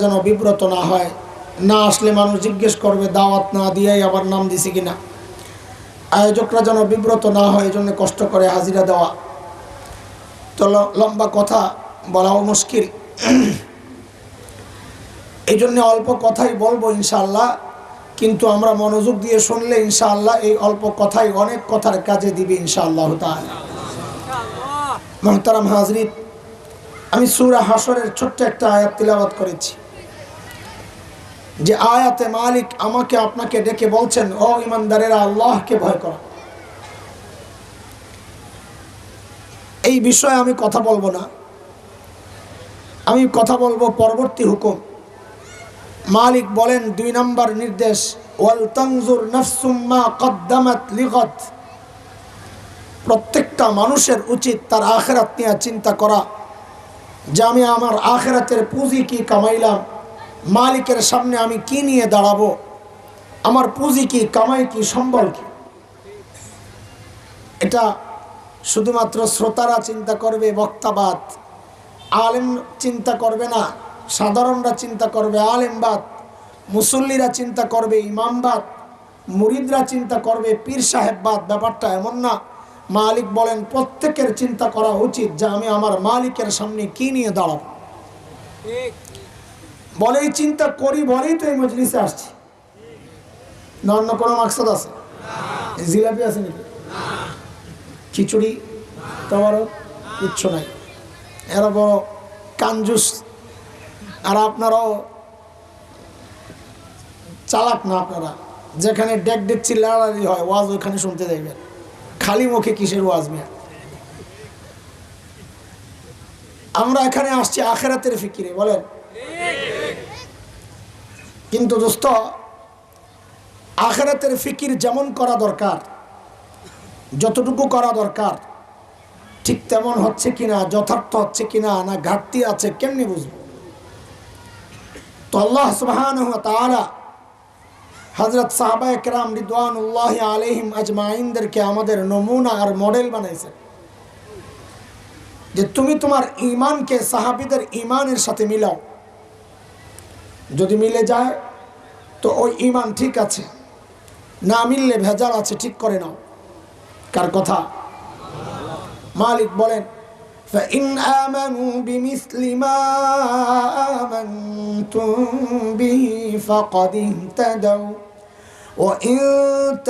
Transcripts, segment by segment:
যেন বিব্রত না হয়, না আসলে মানুষ জিজ্ঞেস করবে দাওয়াত না দিয়েই আবার নাম দিছি কিনা। আয়োজকরা যেন বিব্রত না হয়, এই জন্য কষ্ট করে হাজিরা দেওয়া। তো লম্বা কথা বলাও মুশকিল, এই জন্য অল্প কথাই বলবো ইনশাআল্লাহ। কিন্তু আমরা মনোযোগ দিয়ে শুনলে ইনশাআল্লাহ এই অল্প কথাই অনেক কথার কাজে দিবে ইনশাআল্লাহ তাআলা। মুহতারাম হাজরিন, আমি সূরা হাশরের ছোট্ট একটা আয়াত তিলাওয়াত করেছি, যে আয়াতে মালিক আমাকে আপনাকে ডেকে বলছেন, ও ঈমানদারেরা আল্লাহকে ভয় করো। এই বিষয়ে আমি কথা বলবো না, আমি কথা বলবো পরবর্তী হুকুম। মালিক বলেন 2 নম্বর নির্দেশ, ওয়াল তানজুর নাফসুম মা কদ্দামাত লিগাদ। প্রত্যেকটা মানুষের উচিত তার আখিরাত নিয়ে চিন্তা করা, যে আমি আমার আখিরাতের পুঁজি কি কামাইলাম, মালিকের সামনে আমি কি নিয়ে দাঁড়াবো, আমার পুঁজি কি, কামাই কি, সম্বল কি। এটা শুধুমাত্র শ্রোতারা চিন্তা করবে, বক্তাবাদ। আলেম চিন্তা করবে না, সাধারণরা চিন্তা করবে আলেমবাদ, মুসল্লিরা চিন্তা করবে ইমামবাদ, মুরিদরা চিন্তা করবে পীর সাহেববাদ। ব্যাপারটা এমন না। মালিক বলেন প্রত্যেকের চিন্তা করা উচিত যে আমি আমার মালিকের সামনে কি নিয়ে দাঁড়াবো। বলেই চিন্তা করি বলেই তো এই মজলিসে আসছি, না অন্য কোনো মাকসাদ আছে? জিলাপি আছে নাকি, খিচুড়ি তোমারও কিচ্ছু নাই। এরা বড় কাঞ্জুস, আর আপনারাও চালাক না। আপনারা যেখানে ডেক ডেক চিল্লাড়ি হয় ওয়াজ ওইখানে শুনতে যাইবেন, খালি মুখে কিসের ওয়াজ মিয়া। আমরা এখানে আসছি আখিরাতের ফিকিরে, বলেন। কিন্তু দোস্ত, আখিরাতের ফিকির যেমন করা দরকার, যতটুকু করা দরকার, ঠিক তেমন হচ্ছে কিনা, যথার্থ হচ্ছে কিনা, না ঘাটতি আছে, কেমনি বুঝবো? তো আল্লাহ সুবহানাহু ওয়া তাআলা হযরত সাহাবায়ে কেরাম রিদওয়ানুল্লাহি আলাইহিম আজমাইনদেরকে আমাদের নমুনা আর মডেল বানাইছেন, যে তুমি তোমার ঈমানকে সাহাবীদের ঈমানের সাথে মিলাও। যদি মিলে যায় তো ওই ঈমান ঠিক আছে, না মিললে ভেজাল আছে, ঠিক করে নাও। কার কথা? মালিক বলেন فَإِنْ آمَنُوا بِمِثْلِ مَا آمَنْتُمْ بِهِ فَقَدِ اهْتَدَوْا وَإِنْ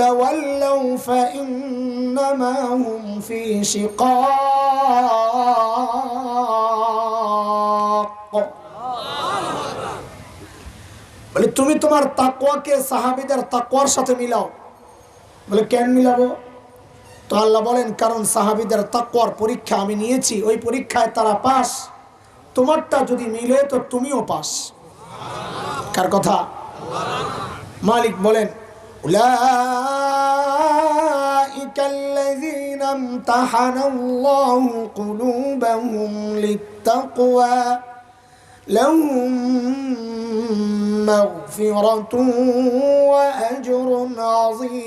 تَوَلَّوْا فَإِنَّمَا هُمْ فِي شِقَاقٍ। বলে তুমি তোমার তাকওয়াকে সাহাবীদের তাকওয়ার সাথে মিলাও। বলে কেন মিলাবো? তো আল্লাহ বলেন কারণ সাহাবীদের তাকওয়ার পরীক্ষা আমি নিয়েছি, ওই পরীক্ষায় তারা পাস। তোমারটা যদি মিলে তো তুমিও পাস। কার কথা? মালিক বলেন উলাইকাল্লাযীনা ইমতাহানাল্লাহু কুলুবাহুম লিত্তাকওয়া লাহুম মাগফিরাতুন ওয়া আজরুন আযীম।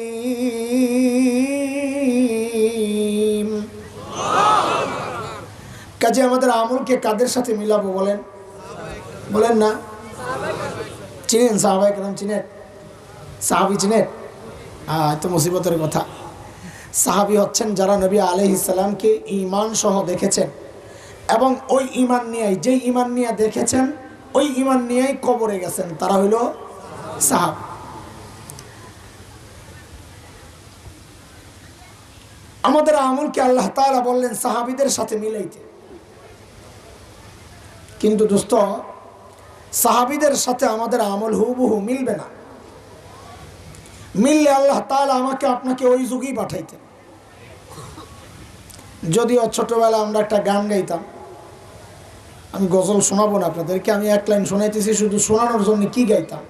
কাজে আমাদের আমলকে কাদের সাথে মিলাবো বলেন? বলেন না। চিনেন সাহাবায়ে কেরাম? চিনেন? সাহাবী চিনেন? তো মুসিবতের কথা। সাহাবী হচ্ছেন যারা নবী আলাইহিস সালামকে ঈমান সহ দেখেছেন, এবং ওই ঈমান নিয়েই, যেই ঈমান নিয়ে দেখেছেন ওই ঈমান নিয়েই কবরে গেছেন, তারা হইল সাহাবী। আমাদের আমলকে আল্লাহ তাআলা বললেন সাহাবীদের সাথে মিলাইতে। কিন্তু দোস্ত, সাহাবীদের সাথে আমাদের আমল হুবহু মিলবে না। মিললে আল্লাহ তাআলা আমাকে আপনাকে ওই যুগেই পাঠাইতেন। যদিও ছোটবেলা আমরা একটা গান গাইতাম, আমি গজল শোনাবো না আপনাদেরকে, আমি এক লাইন শোনাইতেছি শুধু শোনানোর জন্য। কি গাইতাম?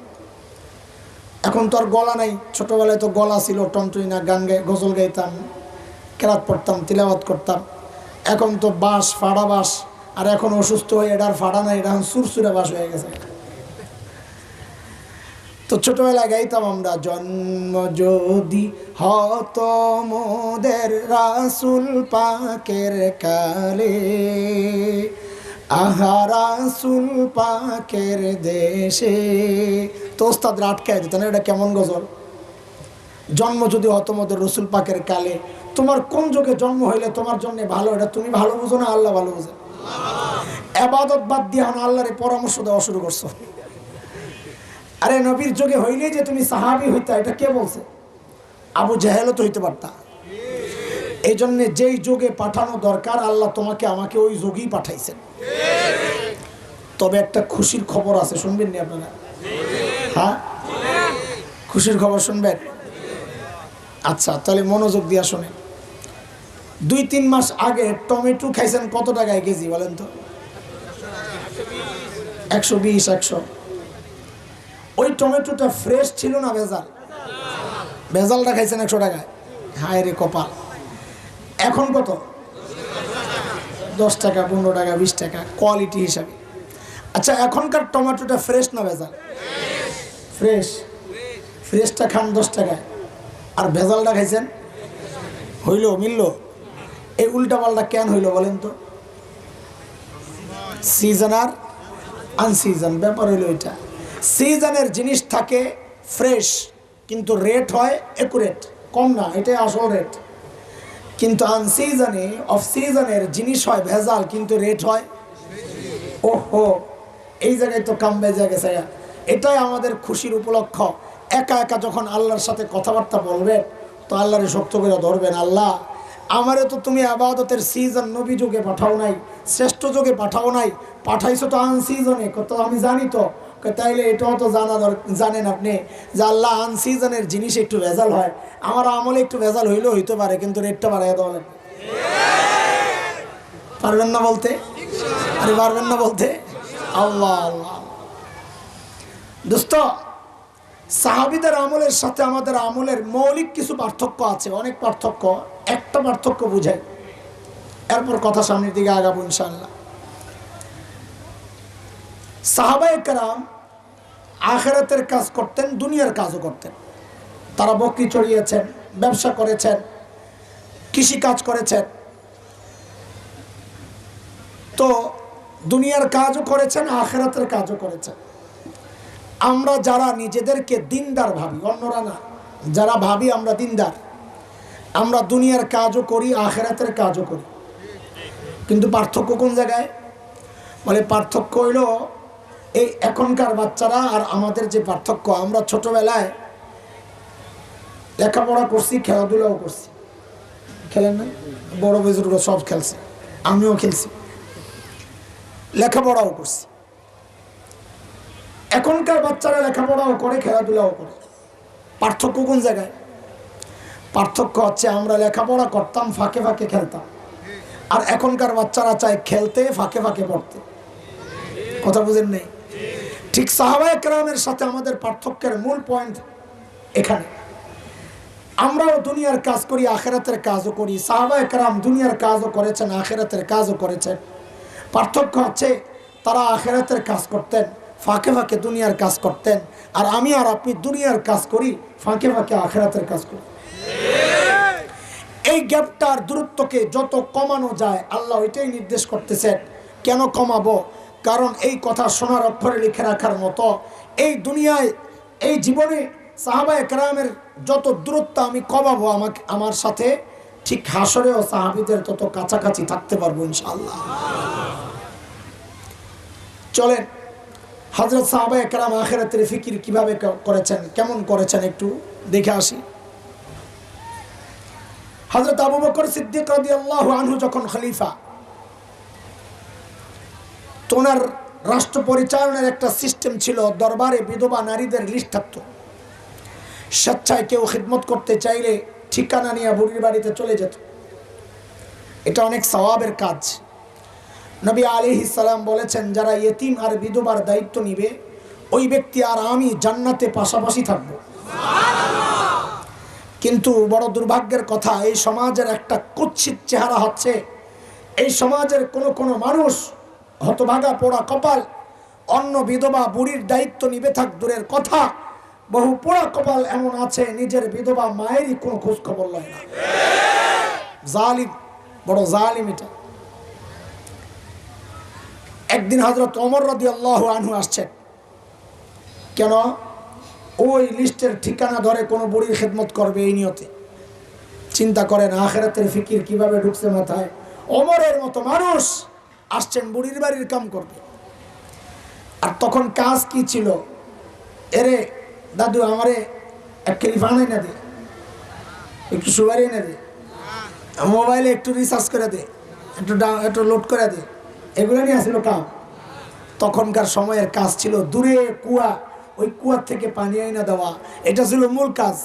এখন তো আর গলা নাই, ছোটবেলায় তো গলা ছিল, টনটুই না, গান গজল গাইতাম, কেরাত পড়তাম, তিলাওয়াত করতাম। এখন তো বাঁশ, ফাড়া বাঁশ, আর এখন অসুস্থ হয়ে এটার ফাড়া নাই, এটা এখন সুরসুরে বাঁশ হয়ে গেছে। তো ছোটবেলায় গাইতাম আমরা, জন্ম যদি হত মোদের রাসূল পাকের কালে, আহা রাসূল পাকের দেশে। তো ওস্তাদরা আটকায় দিত না, এটা কেমন গজল? জন্ম যদি হতো মতো রসুল পাকের কালে, তোমার কোন যুগে জন্ম হইলে তোমার জন্য ভালো, এটা তুমি ভালো বুঝো না আল্লাহ ভালো বুঝে? ইবাদত বাদ দিয়ে আল্লাহরে পরামর্শ দেওয়া শুরু করছো। আরে নবীর যুগে হইলেই যে তুমি সাহাবী হইতা, এটা কে বলছে? আবু জাহেলও তো হইতে পারতা। এই জন্য যেই যুগে পাঠানো দরকার আল্লাহ তোমাকে আমাকে ওই যুগেই পাঠাইছেন। তবে একটা খুশির খবর আছে, শুনবেন নি আপনারা? হ্যাঁ, খুশির খবর শুনবেন? আচ্ছা, তাহলে মনোযোগ দিয়া শোনেন। 2-3 মাস আগে টমেটো খাইছেন কত টাকায় কেজি বলেন তো? 120, 100। ওই টমেটোটা ফ্রেশ ছিল না ভেজাল? ভেজালটা খাইছেন 100 টাকায়। হায় রে কপাল। এখন কত? 10 টাকা, 15 টাকা, 20 টাকা কোয়ালিটি হিসাবে। আচ্ছা, এখনকার টমেটোটা ফ্রেশ না ভেজাল? ফ্রেশ। ফ্রেশটা খান 10 টাকায়, আর ভেজালটা খাইছেন, হইল মিলল? এই উল্টাপাল্টা কেন হইল বলেন তো? সিজন আর আনসিজন ব্যাপার হইল এটা। সিজনের জিনিস থাকে ফ্রেশ, কিন্তু রেট হয় একুরেট, কম না, এটাই আসল রেট। কিন্তু আনসিজনে, অফ সিজনের জিনিস হয় ভেজাল, কিন্তু রেট হয়। ওহো, এই জায়গায় তো কাম বেজে গেছে। এটাই আমাদের খুশির উপলক্ষ। একা একা যখন আল্লাহর সাথে কথাবার্তা বলবেন, তো আল্লাহরে শক্ত করে ধরবেন। আল্লাহ, আমারে তো তুমি ইবাদতের সিজন নবী যুগে পাঠাও নাই, শ্রেষ্ঠ যুগে পাঠাও নাই, পাঠাইছো তো আনসিজনে। কত আমি জানি তো। তাইলে এটাও তো জানেন আপনি যে আল্লাহ আনসিজনের জিনিস একটু ভেজাল হয়, আমার আমলে একটু ভেজাল হইলেও হইতে পারে, কিন্তু রেটটা বাড়াই দেওয়া লাগবে। পারবেন না বলতে? আরে পারবেন না বলতে? আল্লাহ আল্লাহ। দোস্ত, সাহাবীদের আমলের সাথে আমাদের আমলের মৌলিক কিছু পার্থক্য আছে, অনেক পার্থক্য। একটা পার্থক্য বুঝাই, এরপর কথা সামনের দিকে আগাবো ইনশাআল্লাহ। সাহাবায়ে কেরাম আখিরাতের কাজ করতেন, দুনিয়ার কাজও করতেন। তারা বকরি চড়িয়েছেন, ব্যবসা করেছেন, কৃষি কাজ করেছেন, তো দুনিয়ার কাজও করেছেন, আখিরাতের কাজও করেছেন। আমরা যারা নিজেদেরকে দিনদার ভাবি, অন্যরা না, যারা ভাবি আমরা দিনদার, আমরা দুনিয়ার কাজও করি, আখিরাতের কাজও করি। কিন্তু পার্থক্য কোন জায়গায়? বলে পার্থক্য হইল এই এখনকার বাচ্চারা আর আমাদের যে পার্থক্য, আমরা ছোটবেলায় লেখাপড়া করছি, খেলাধুলাও করছি। খেলেন না? বড় বুজুর্গ সব খেলছে, আমিও খেলছি, লেখাপড়াও করছি। এখনকার বাচ্চারা লেখাপড়াও করে, খেলাধুলাও করে। পার্থক্য কোন জায়গায়? পার্থক্য হচ্ছে আমরা লেখাপড়া করতাম, ফাঁকে ফাঁকে খেলতাম, আর এখনকার বাচ্চারা চায় খেলতে, ফাঁকে ফাঁকে পড়তে। কথা বুঝেন নেই? ঠিক সাহাবায়ে কেরামের সাথে আমাদের পার্থক্যের মূল পয়েন্ট এখানে। আমরাও দুনিয়ার কাজ করি, আখিরাতের কাজও করি। সাহাবায়ে কেরাম দুনিয়ার কাজও করেছেন, আখিরাতের কাজও করেছেন। পার্থক্য হচ্ছে তারা আখিরাতের কাজ করতেন, ফাঁকে ফাঁকে দুনিয়ার কাজ করতেন, আর আমি আর আপনি দুনিয়ার কাজ করি, ফাঁকে ফাঁকে আখিরাতের কাজ করি। এই গ্যাপটার দূরত্বকে যত কমানো যায় আল্লাহ ওইটাই নির্দেশ করতেছেন। কেন কমাবো? কারণ এই কথা সোনার অক্ষরে লিখে রাখার মতো এই দুনিয়ায়, এই জীবনে সাহাবায়ে কেরামের যত দূরত্ব আমি কমাবো আমার সাথে, ঠিক হাসরেও সাহাবীদের তত কাছাকাছি থাকতে পারবো ইনশাআল্লাহ। চলেন হযরত সাহাবায়ে কেরাম আখিরাতের ফিকির কিভাবে করেছেন, কেমন করেছেন একটু দেখে আসি। হযরত আবু বকর সিদ্দিক রাদিয়াল্লাহু আনহু যখন খলিফা, ওনার রাষ্ট্র পরিচালনার একটা সিস্টেম ছিল। দরবারে বিধবা নারীদের লিস্ট থাকতো। স্বেচ্ছায় কেউ খিদমত করতে চাইলে ঠিকানা নিয়ে বুড়ির বাড়িতে চলে যেত। এটা অনেক সওয়াবের কাজ। নবী আলাইহিস সালাম বলেছেন, যারা ইয়েতিম আর বিধবার দায়িত্ব নিবে, ওই ব্যক্তি আর আমি জান্নাতে পাশাপাশি থাকব। কিন্তু বড় দুর্ভাগ্যের কথা, এই সমাজের একটা কুৎসিত চেহারা হচ্ছে, এই সমাজের কোনো মানুষ হতভাগা পোড়া কপাল অন্য বিধবা বুড়ির দায়িত্ব নিবে থাক দূরের কথা, বহু পোড়া কপাল এমন আছে নিজের বিধবা মায়েরই কোনো খোঁজ খবর লয় না। জালিম, বড় জালিম এটা। একদিন হযরত ওমর রাদিয়াল্লাহু আনহু আসছেন। কেন? ওই লিস্টের ঠিকানা ধরে কোনো বুড়ির খেদমত করবে এই নিয়তে। চিন্তা করেন আখিরাতের ফিকির কিভাবে ঢুকছে মাথায়। ওমরের মতো মানুষ আসছেন বুড়ির বাড়ির কাম করবে। আর তখন কাজ কি ছিল? এরে দাদু আমারে এক কেজি পান এনে দে, একটু সুগার এনে দে, মোবাইলে একটু রিচার্জ করে দে, একটু লোড করে দে, এগুলো নিয়ে আসছিল কাম। তখনকার সময়ের কাজ ছিল দূরে কুয়া, ওই কুয়ার থেকে পানি এনে দেওয়া, এটা ছিল মূল কাজ।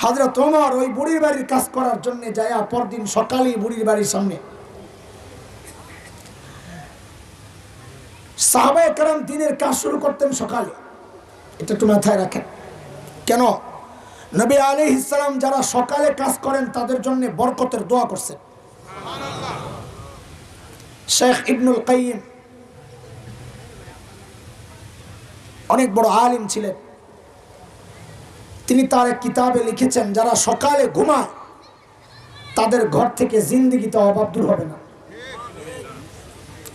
হযরত ওমর ওই বুড়ির বাড়ির কাজ করার জন্য যায়। পরদিন সকালেই বুড়ির বাড়ির সামনে সাহাবায়ে কেরাম দিনের কাজ শুরু করতেন সকালে। এটা একটু মাথায় রাখেন। কেন? নবী আলাইহিস সালাম যারা সকালে কাজ করেন তাদের জন্য বরকতের দোয়া করছেন। শেখ ইবনুল কাইয়িম অনেক বড় আলিম ছিলেন। তিনি তার এক কিতাবে লিখেছেন যারা সকালে ঘুমায় তাদের ঘর থেকে জিন্দেগিতে অভাব দূর হবে না।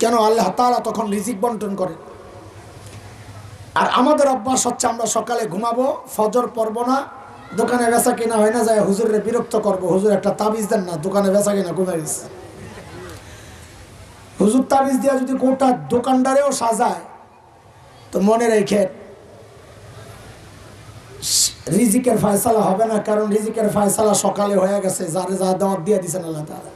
কেন? আল্লাহ তাআলা তখন রিজিক বন্টন করেন। আর আমাদের অভ্যাস হচ্ছে আমরা সকালে ঘুমাবো, ফজর পড়বো না, দোকানে বেচা কিনা হয় না, যায় হুজুরে বিরক্ত করবো, হুজুর একটা তাবিজ দেন না, দোকানে বেচা কিনা কমে গেছে। হুজুর তাবিজ দিয়া যদি কোটা দোকানদারেও সাজায় তো মনে রেখে রিজিকের ফয়সালা হবে না, কারণ রিজিকের ফয়সালা সকালে হয়ে গেছে, যারে যা দাওয়াত দিয়ে দিয়েছেন আল্লাহ তাআলা।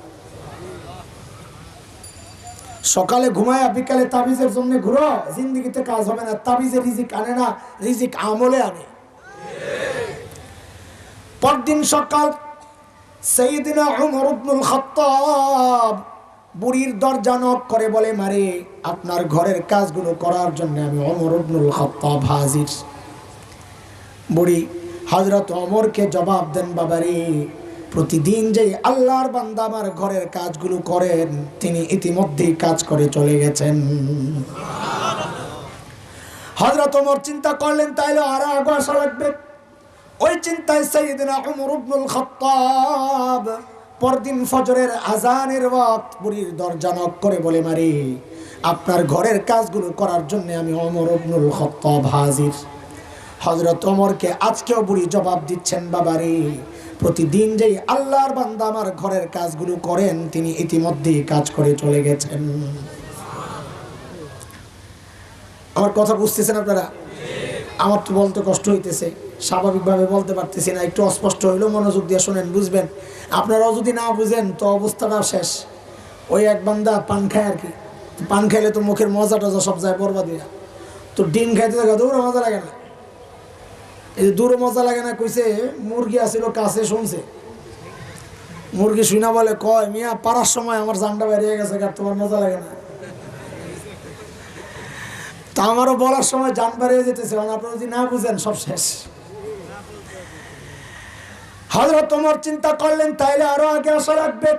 সকালে ঘুমায়া বিকালে তাবিজের জন্য ঘুরো, জিন্দেগিতে কাজ হবে না। তাবিজে রিজিক আনে না, রিজিক আমলে আনে। পরদিন সকাল সাইয়েদনা উমর ইবনুল খাত্তাব বুড়ির দরজা নক করে বলে, মারে আপনার ঘরের কাজগুলো করার জন্য আমি উমর ইবনুল খাত্তাব হাজির। বুড়ি হযরত ওমরকে জবাব দেন, বাবারে প্রতিদিন যে আল্লাহর বান্দা আমার ঘরের কাজগুলো করেন তিনি ইতিমধ্যেই কাজ করে চলে গেছেন। হযরত ওমর চিন্তা করলেন তাইলে আর আগে আসা লাগবে। ওই চিন্তায় সাইয়েদনা উমর ইবনুল খাত্তাব পরদিন ফজরের আজানের ওয়াক্ত বুড়ির দরজা নক করে বলে, মারে আপনার ঘরের কাজগুলো করার জন্য আমি উমর ইবনুল খাত্তাব হাজির। হযরত ওমরকে আজকেও বুড়ি জবাব দিচ্ছেন, বাবারে প্রতিদিন যেই আল্লাহর বান্দা আমার ঘরের কাজগুলো করেন তিনি ইতিমধ্যেই কাজ করে চলে গেছেন। আমার কথা বুঝতেছেন আপনারা? আমার তো বলতে কষ্ট হইতেছে, স্বাভাবিকভাবে বলতে পারতেছি না, একটু অস্পষ্ট হইলেও মনোযোগ দিয়ে শোনেন, বুঝবেন। আপনারাও যদি না বুঝেন তো অবস্থাটা শেষ। ওই এক বান্দা পান খায় আর কি, পান খাইলে তো মুখের মজা টজা সব যায় বরবাদ হইয়া। তো ডিম খাইতে থাকা দৌড়ে মজা লাগে না, এই দূরে মজা লাগে না কইছে। মুরগি আসিল কাছে, শুনছে মুরগি শুনা বলে, কয় মিয়া পারার সময় আমার জানটা বেরিয়ে গেছে, তোমার মজা লাগে না? তা আমারও বলার সময় জান বেরিয়ে যেতেছে, আপনারা যদি না বুঝেন সব শেষ। হযরত ওমর চিন্তা করলেন তাইলে আরো আগে আসা লাগবে।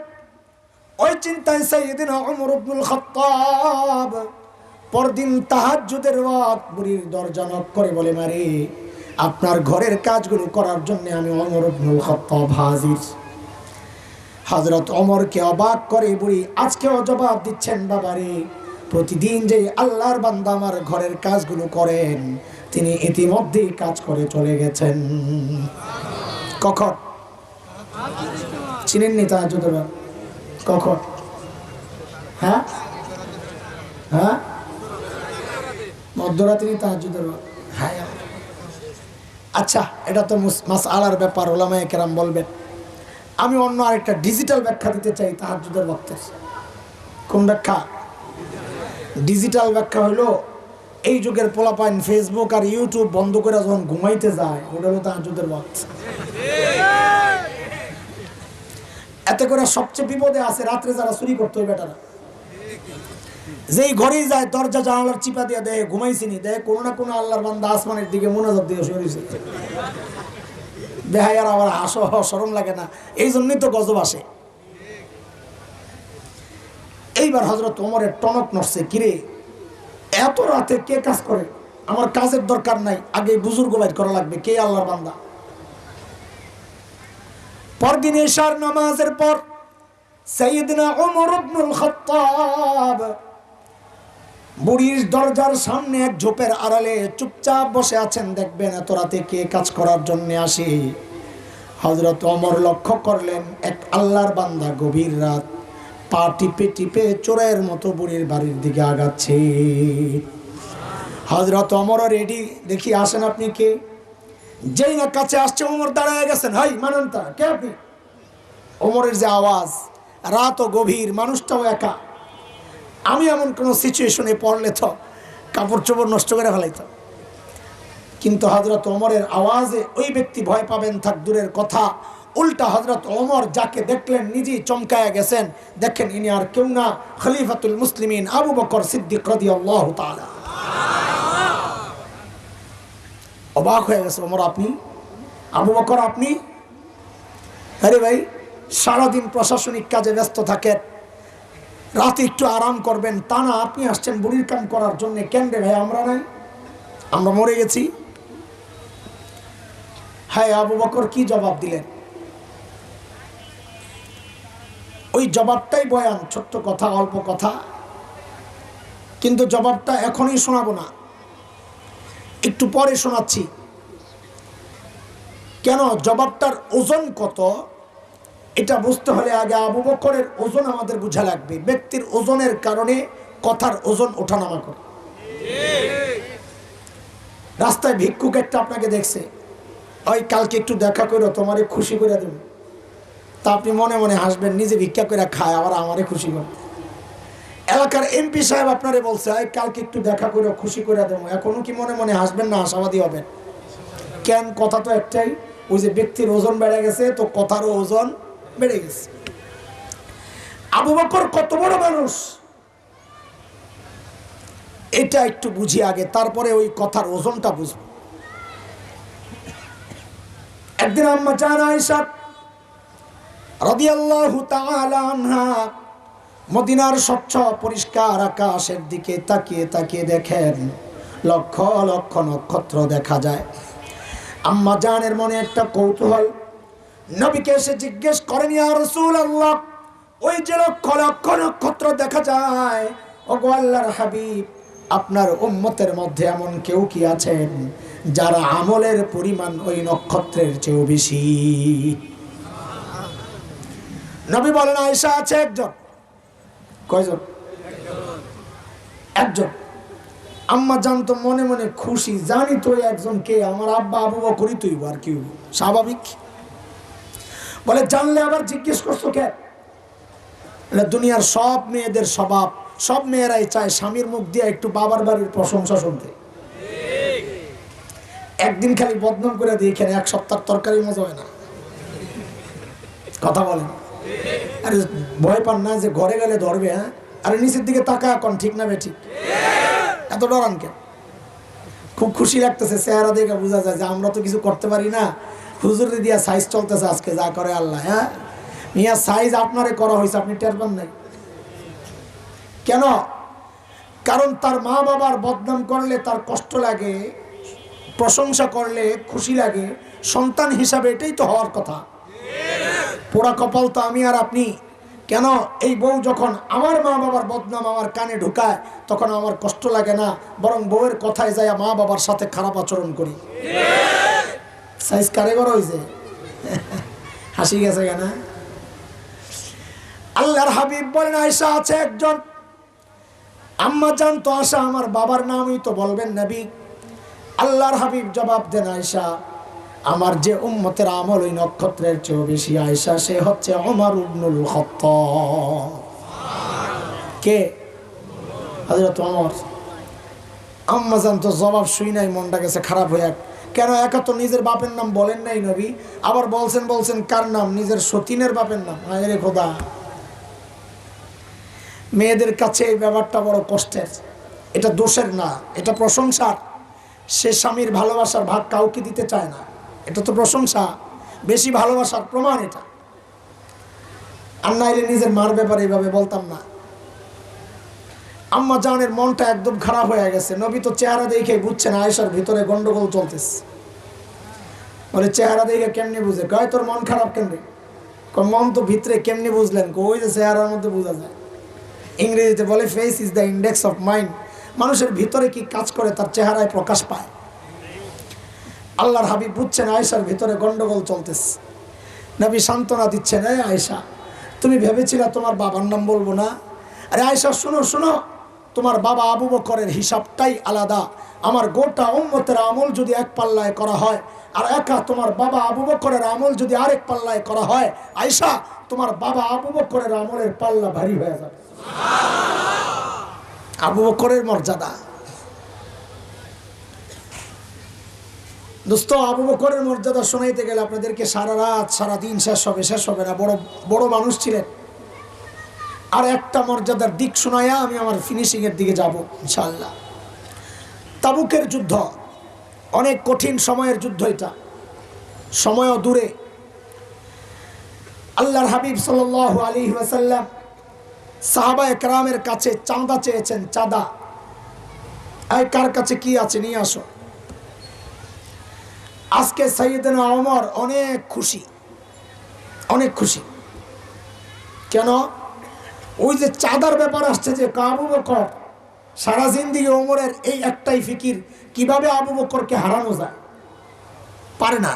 ওই চিন্তায় সাইয়েদনা উমর ইবনুল খাত্তাব পরদিন তাহাজ্জুদের ওয়াক্ত বুড়ির দরজা নক করে বলে, মারে আপনার ঘরের কাজগুলো করার জন্য আমি উমর ইবনুল খাত্তাব হাজির। হযরত ওমরকে অবাক করে বুড়ি আজকেও জবাব দিচ্ছেন, বাবারে প্রতিদিন যে আল্লাহর বান্দা আমার ঘরের কাজগুলো করেন তিনি ইতিমধ্যেই কাজ করে চলে গেছেন। কখন? চিনেননি তাহাজ্জুদের ওয়াক্ত কখন? হ্যাঁ হ্যাঁ, মধ্যরাত্রি তাহাজ্জুদের ওয়াক্ত। হ্যাঁ আচ্ছা, এটা তো মাসআলার ব্যাপার, উলামায়ে কেরাম বলবেন। আমি অন্য আরেকটা ডিজিটাল ব্যাখ্যা দিতে চাই তাহাজ্জুদের ওয়াক্তের। কোন ব্যাখ্যা? ডিজিটাল ব্যাখ্যা হলো এই যুগের পোলাপাইন ফেসবুক আর ইউটিউব বন্ধ করে যখন ঘুমাইতে যায় ওটা হলো তাহাজ্জুদের ওয়াক্ত। এতে করে সবচেয়ে বিপদে আছে রাত্রে যারা চুরি করতে হয় বেটারা। যেই ঘরেই যায় দরজা জানালার চিপা দিয়ে দেয় ঘুমাইছিনি, দেয় কোনো না কোনো আল্লাহর বান্দা আসমানের দিকে মুনাজাত দিয়ে শুয়েছে। বেহায়ার আবার হাসো, শরম লাগে না? এই জন্যই তো গজব আসে। এইবার হযরত ওমরের টনক নড়ছে, কিরে এত রাতে কে কাজ করে? আমার কাজের দরকার নাই, আগে বুজুর্গ বাইর করা লাগবে, কে আল্লাহর বান্দা। পরদিন ইশার নামাজের পর সাইয়েদনা উমর ইবনুল খাত্তাব বুড়ির দরজার সামনে এক ঝোপের আড়ালে চুপচাপ বসে আছেন। দেখবেন এত রাতে কে কাজ করার জন্য আসে। হযরত ওমর লক্ষ্য করলেন এক আল্লাহর বান্দা গভীর রাত পা টিপে টিপে চোরের মতো বুড়ির বাড়ির দিকে আগাচ্ছে। হযরত ওমরও রেডি, দেখি আসেন আপনি কে। যেই না কাছে আসছে ওমর দাঁড়ায় গেছেন। হাই মানন্তা, কে আপনি? ওমরের যে আওয়াজ, রাতও গভীর, মানুষটাও একা। আমি এমন কোনো সিচুয়েশনে পড়লে তো কাপড় চোপড় নষ্ট করে ফেলাইতাম, কিন্তু হযরত ওমরের আওয়াজে ওই ব্যক্তি ভয় পাবেন থাক দূরের কথা, উল্টা হযরত ওমর যাকে দেখলেন নিজেই চমকায়া গেছেন। দেখেন ইনি আর কেউ না, খলিফাতুল মুসলিমিন আবু বকর সিদ্দিক রাদিয়াল্লাহু তাআলা। অবাক হয়ে গেছে ওমর, আপনি? আবু বকর আপনি? আরে ভাই, সারাদিন প্রশাসনিক কাজে ব্যস্ত থাকেন, রাতে একটু আরাম করবেন তা না, আপনি আসছেন বুড়ির কাম করার জন্য। কেন রে ভাই, আমরা নাই? আমরা মরে গেছি? হ্যাঁ, আবু বকর কি জবাব দিলেন? ওই জবাবটাই বয়ান, ছোট্ট কথা, অল্প কথা, কিন্তু জবাবটা এখনই শোনাবো না, একটু পরে শোনাচ্ছি। কেন, জবাবটার ওজন কত এটা বুঝতে হলে আগে আবু বকরের ওজন আমাদের বোঝা লাগবে। ব্যক্তির ওজনের কারণে কথার ওজন ওঠানামা করে। রাস্তায় ভিক্ষুক একটা আপনাকে দেখছে, ওই কালকে একটু দেখা করো, তোমারে খুশি করে দেব। তা আপনি মনে মনে হাসবেন, নিজে ভিক্ষা করে খায় আবার আমারে খুশি করে। এলাকার এমপি সাহেব আপনারে বলছে, ওই কালকে একটু দেখা করো, খুশি করে দেবো। এখনো কি মনে মনে হাসবেন না আশাবাদী হবেন? কেন, কথা তো একটাই, ওই যে ব্যক্তির ওজন বেড়ে গেছে, তো কথারও ওজন বেড়ে গেছে। আবু বকর কত বড় মানুষ এটা একটু বুঝি আগে, তারপরে ওই কথার ওজনটা বুঝবো। একদিন আম্মা জান আয়েশা রাদিয়াল্লাহু তাআলা আনহা মদিনার স্বচ্ছ পরিষ্কার আকাশের দিকে তাকিয়ে তাকিয়ে দেখেন লক্ষ লক্ষ নক্ষত্র দেখা যায়। আম্মা জানের মনে একটা কৌতূহল, নবীকে এসে জিজ্ঞেস করেন, ইয়া রাসূলুল্লাহ, ওই যে লক্ষ লক্ষ নক্ষত্র দেখা যায়, ওগো আল্লাহর হাবিব, আপনার উম্মতের মধ্যে এমন কেউ কি আছেন যারা আমলের পরিমাণ ওই নক্ষত্রের চেয়েও বেশি? নবী বলেন, আয়েশা আছে একজন। কয়জন? একজন। আম্মা জান তো মনে মনে খুশি, জানি তো একজন কে, আমার আব্বা আবু বকরই তুই, আর কি স্বাভাবিক। বলে, জানলে আবার জিজ্ঞেস করছো কে? দুনিয়ার সব মেয়েদের স্বভাব, সব মেয়েরাই চায় স্বামীর মুখ দিয়ে একটু বাবার বাড়ির প্রশংসা শুনতে। একদিন খালি বদনাম করে দিয়ে এখানে এক সপ্তাহ তরকারি মজা হয় না। কথা বলেন, আরে ভয় পান না যে ঘরে গেলে ধরবে? হ্যাঁ, আরে নিচের দিকে তাকা এখন, ঠিক না বেঠিক? এত ডরান কেন? খুব খুশি লাগতেছে, চেহারা দেখে বোঝা যায় যে আমরা তো কিছু করতে পারি না, হুজুর দিয়া সাইজ চলতেছে আজকে, যা করে আল্লাহ। হ্যাঁ মিয়া, সাইজ আপনারে করা হয়েছে, আপনি টের পান নাই কেন? কারণ তার মা বাবার বদনাম করলে তার কষ্ট লাগে, প্রশংসা করলে খুশি লাগে। সন্তান হিসাবে এটাই তো হওয়ার কথা। পোড়া কপাল তো আমি আর আপনি। কেন, এই বউ যখন আমার মা বাবার বদনাম আমার কানে ঢুকায়, তখন আমার কষ্ট লাগে না, বরং বউয়ের কথায় যায় মা বাবার সাথে খারাপ আচরণ করি। সাইজ কারিগর হয়েছে, হাসি গেছে কেন? আল্লাহর হাবিব বলেন, আয়েশা আছে একজন। আম্মা জান তো আশা আমার বাবার নামই তো বলবেন নবী। আল্লাহর হাবিব জবাব দেন, আয়েশা, আমার যে উম্মতের আমল ওই নক্ষত্রের চেয়েও বেশি আয়েশা, সে হচ্ছে ওমর ইবনুল খাত্তাব। কে? হযরত ওমর। আম্মা জান তো জবাব শুই নাই, মনটা গেছে খারাপ হয়ে। কেন, একা তো নিজের বাপের নাম বলেন নাই নবী, আবার বলছেন কার নাম? নিজের সতীনের বাপের নাম। আরে খোদা, মেয়েদের কাছে এই ব্যাপারটা বড় কষ্টের। এটা দোষের না, এটা প্রশংসার। সে স্বামীর ভালোবাসার ভাগ কাউকে দিতে চায় না, এটা তো প্রশংসা, বেশি ভালোবাসার প্রমাণ এটা। আর নাইলে নিজের মার ব্যাপারে এইভাবে বলতাম না। আম্মা জানের মনটা একদম খারাপ হয়ে গেছে। নবী তো চেহারা দেখে বুঝছেন আয়েশার ভিতরে গন্ডগোল চলতেছে। বলে, চেহারা দেখে কেমনি বুঝে? কয়, তোর মন খারাপ কেমনি? মন তো ভিতরে কেমনি বুঝলেন? ওই যে চেহারার মধ্যে বোঝা যায়। ইংরেজিতে বলে, face is the index of mind. মানুষের ভিতরে কি কাজ করে তার চেহারায় প্রকাশ পায়। আল্লাহর হাবিব বুঝছেন আয়েশার ভিতরে গন্ডগোল চলতেছে। নবী সান্ত্বনা দিচ্ছেন, এই আয়েশা, তুমি ভেবেছিলে তোমার বাবার নাম বলবো না? আরে আয়েশা শোনো শোনো, তোমার বাবা আবু বকরের হিসাবটাই আলাদা। আমার গোটা উম্মতের আমল যদি এক পাল্লায় করা হয়, আর একা তোমার বাবা আবু বকরের আমল যদি আরেক পাল্লায় করা হয়, আয়েশা তোমার বাবা আবু বকরের আমলের পাল্লা ভারী হয়ে যাবে। আবু বকরের মর্যাদা। দোস্ত, আবু বকরের মর্যাদা শোনাইতে গেলে আপনাদেরকে সারা রাত সারা দিন শেষ হবে না। বড় বড় মানুষ ছিলেন। আর একটা মর্যাদার দিক শোনাইয়া আমি আমার ফিনিশিং এর দিকে যাব ইনশাআল্লাহ। তাবুকের যুদ্ধ অনেক কঠিন সময়ের যুদ্ধ, এটা সময়ও দূরে। আল্লাহর হাবিব সাল্লাল্লাহু আলাইহি ওয়াসাল্লাম সাহাবায়ে কেরামের কাছে চাঁদা চেয়েছেন। চাঁদা, এই কার কাছে কি আছে নিয়ে আসো। আজকে সাইয়েদনা ওমর অনেক খুশি, অনেক খুশি। কেন? ওই যে চাঁদার ব্যাপার আসছে, যে আবু বকর সারা জিন্দেগি ওমরের এই একটাই ফিকির, কিভাবে আবু বকরকে হারানো যায়, পারে না।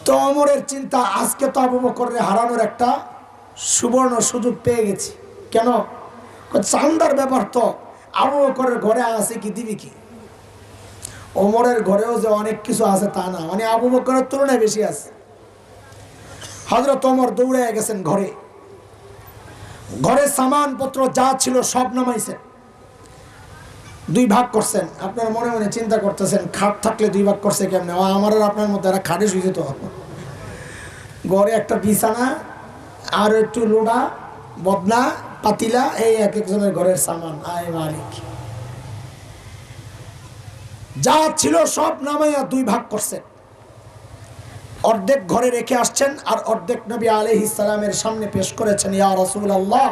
তো ওমরের চিন্তা, আজকে তো আবু বকরকে হারানোর একটা সুবর্ণ সুযোগ পেয়ে গেছি। কেন? চাঁদার ব্যাপার তো আবু বকরের ঘরে আছে, কি দিবি কি? ওমরের ঘরেও যে অনেক কিছু আছে তা না, মানে আবু বকরের তুলনায় বেশি আছে। হযরত ওমর দৌড়ে গেছেন ঘরে। ঘরে সামানপত্র যা ছিল সব নামাইছেন, দুই ভাগ করছেন। আপনারা মনে মনে চিন্তা করতেছেন, খাট থাকলে দুই ভাগ করছে কেমনে? আমার আর আপনার মধ্যে একটা খাটে শুয়ে যেত। ঘরে একটা বিছানা আর একটু লোড়া, বদনা, পাতিলা, এই এক একজনের ঘরের সামান। আয় মালিক, যা ছিল সব নামাইয়া দুই ভাগ করছেন। অর্ধেক ঘরে রেখে আসছেন, আর অর্ধেক নবী আলাইহিস সালামের সামনে পেশ করেছেন। ইয়া রাসূলুল্লাহ,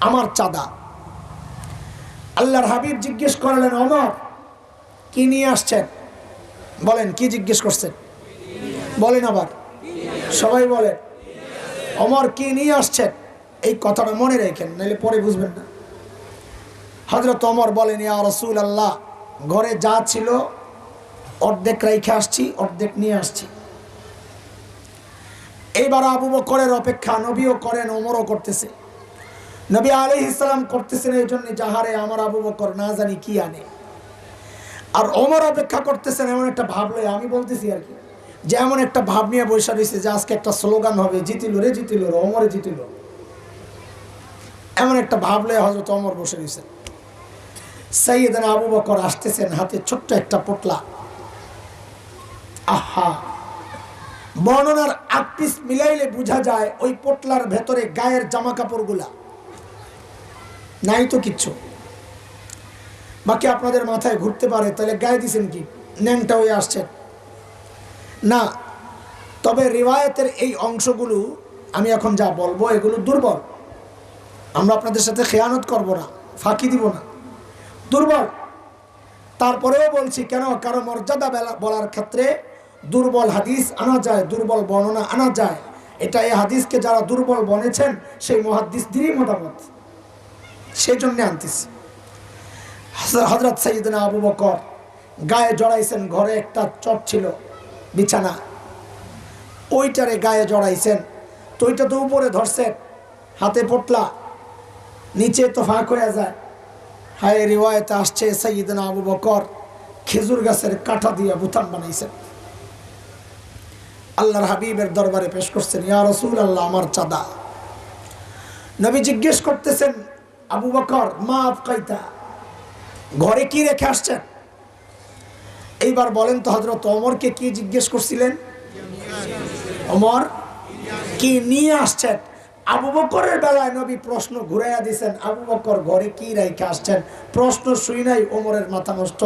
আমার চাঁদা। আল্লাহর হাবিব জিজ্ঞেস করলেন, ওমর কি নিয়ে আসছেন? বলেন, কি জিজ্ঞেস করছেন? বলেন আবার, সবাই বলেন। ওমর কি নিয়ে আসছেন? এই কথাটা মনে রাখেন, নাহলে পরে বুঝবেন না। হযরত ওমর বলেন, ইয়া রাসূলুল্লাহ, ঘরে যা ছিল অর্ধেক রেখে আসছি, অর্ধেক নিয়ে আসছি। এইবার আবু বকরের অপেক্ষা নবীও করেন, ওমরও করতেছে। নবী আলাইহিস সালাম করতেছেন এই জন্য, যাহারে আমার আবু বকর না জানি কি আনে। আর ওমর অপেক্ষা করতেছেন এমন একটা ভাব লয়ে, আমি বলতেছি আর কি, যে এমন একটা ভাব নিয়ে বসে রয়েছে যে আজকে একটা স্লোগান হবে, জিতিল রে জিতিল রে, ওমরে জিতিল। এমন একটা ভাব লয়ে হযরত ওমর বসে রয়েছেন। সাইয়েদনা আবু বকর আসতেছেন, হাতে ছোট্ট একটা পোটলা। আহা, বর্ণনার আকপিস মিলাইলে বোঝা যায় ওই পোটলার ভেতরে গায়ের জামা কাপড়গুলা নাই তো কিচ্ছু। বাকি আপনাদের মাথায় ঘুরতে পারে, তাহলে গায়ে দিছেন কি, ন্যাংটা হয়ে আসছেন না। তবে রিওয়ায়াতের এই অংশগুলো আমি এখন যা বলবো এগুলো দুর্বল। আমরা আপনাদের সাথে খেয়ানত করব না, ফাঁকি দিব না, দুর্বল। তারপরেও বলছি কেন, কারো মর্যাদা বলার ক্ষেত্রে দুর্বল হাদিস আনা যায়, দুর্বল বর্ণনা আনা যায়। এটা এই হাদিসকে যারা দুর্বল বনেছেন সেই মুহাদ্দিসদেরই মতামত, সেই জন্য আনতেছি। হযরত সাইয়েদনা আবু বকর গায়ে জড়াইছেন। ঘরে একটা চট ছিল, বিছানা, ওইটারে গায়ে জড়াইছেন। তো ওইটা তো উপরে ধরছেন, হাতে পোটলা, নিচে তো ফাঁক হয়ে যায়। হায়, রিওয়ায়েতে আসছে সাইয়েদনা আবু বকর খেজুর গাছের কাঁটা দিয়ে বুতাম বানাইছেন। আল্লাহর হাবিবের দরবারে পেশ করছেন, ইয়া রাসূলুল্লাহ, আমার চাঁদা। নবী জিজ্ঞেস করতেছেন, আবু বকর মা আবকাইতা, ঘরে কি রেখে আসছেন? এইবার বলেন তো, হযরত ওমরকে কি জিজ্ঞেস করছিলেন? ওমর কি নিয়ে আসছেন? আবু বকরের বেলায় নবী প্রশ্ন ঘুরাইয়া দিয়েছেন, আবু বকর ঘরে কি রেখে আসছেন? প্রশ্ন শুই নাই ওমরের মাথা নষ্ট,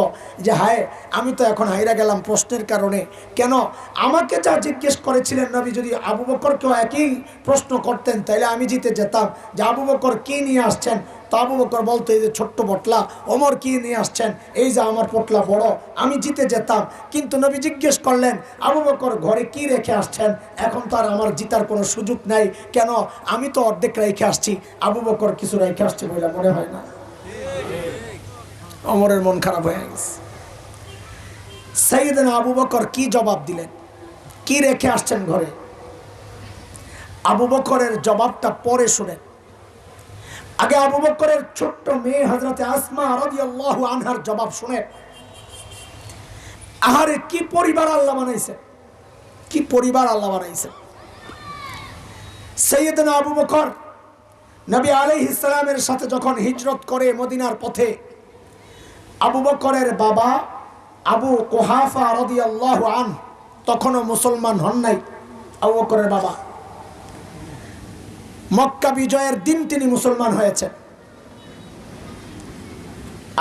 যে হায়, আমি তো এখন হাইরা গেলাম প্রশ্নের কারণে। কেন? আমাকে যা জিজ্ঞেস করেছিলেন নবী, যদি আবু বকরকেও একই প্রশ্ন করতেন তাহলে আমি জিতে যেতাম, যে আবু বকর কি নিয়ে আসছেন। তো আবু বকর বলতো এই যে ছোট্ট পটলা, ওমর কি নিয়ে আসছেন? এই যে আমার পটলা বড়, আমি জিতে যেতাম। কিন্তু নবী জিজ্ঞেস করলেন, আবু বকর ঘরে কি রেখে আসছেন? এখন তো আর আমার জিতার কোনো সুযোগ নাই, কেন? আমি তো অর্ধেক রেখে আসছি, আবু বকর কিছু রেখে আসছে বলে মনে হয় না। ওমরের মন খারাপ হয়ে গেছে। সাইয়েদনা আবু বকর কি জবাব দিলেন? কি রেখে আসছেন ঘরে? আবু বকরের জবাবটা পরে শুনেন। আগে আবু বকরের ছোট্ট মেয়ে হযরতে আসমা রাদিয়াল্লাহু আনহার জবাব শুনেন। আহারে কি পরিবার আল্লাহ বানাইছে, কি পরিবার আল্লাহ বানাইছে। সাইয়েদনা আবু বকর নবী আলাইহিস সালামের সাথে যখন হিজরত করে মদিনার পথে, আবু বকরের বাবা আবু কুহাফা রাদিয়াল্লাহু আনহু তখনও মুসলমান হন নাই। আবু বকরের বাবা মক্কা বিজয়ের দিন তিনি মুসলমান হয়েছেন।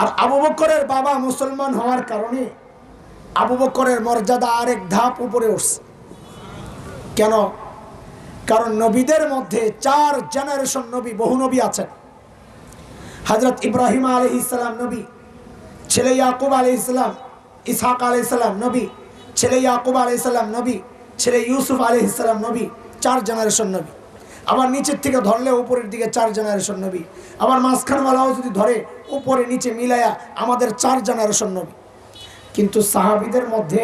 আর আবু বকরের বাবা মুসলমান হওয়ার কারণে আবু বকরের মর্যাদা আরেক ধাপ উপরে উঠছে। কেন? কারণ নবীদের মধ্যে 4 জেনারেশন নবী, বহু নবী আছেন। হযরত ইব্রাহিম আলাইহিস সালাম নবী, ছেলে ইয়াকুব আলাইহিস সালাম, ইসহাক আলাইহিস সালাম নবী, ছেলে ইয়াকুব আলাইহিস সালাম নবী, ছেলে ইউসুফ আলাইহিস সালাম নবী। 4 জেনারেশন নবী। আবার নিচের থেকে ধরলে উপরের দিকে 4 জেনারেশন নবী। আবার মাঝখানওয়ালাও যদি ধরে উপরে নিচে মিলায়া আমাদের 4 জেনারেশন নবী। কিন্তু সাহাবীদের মধ্যে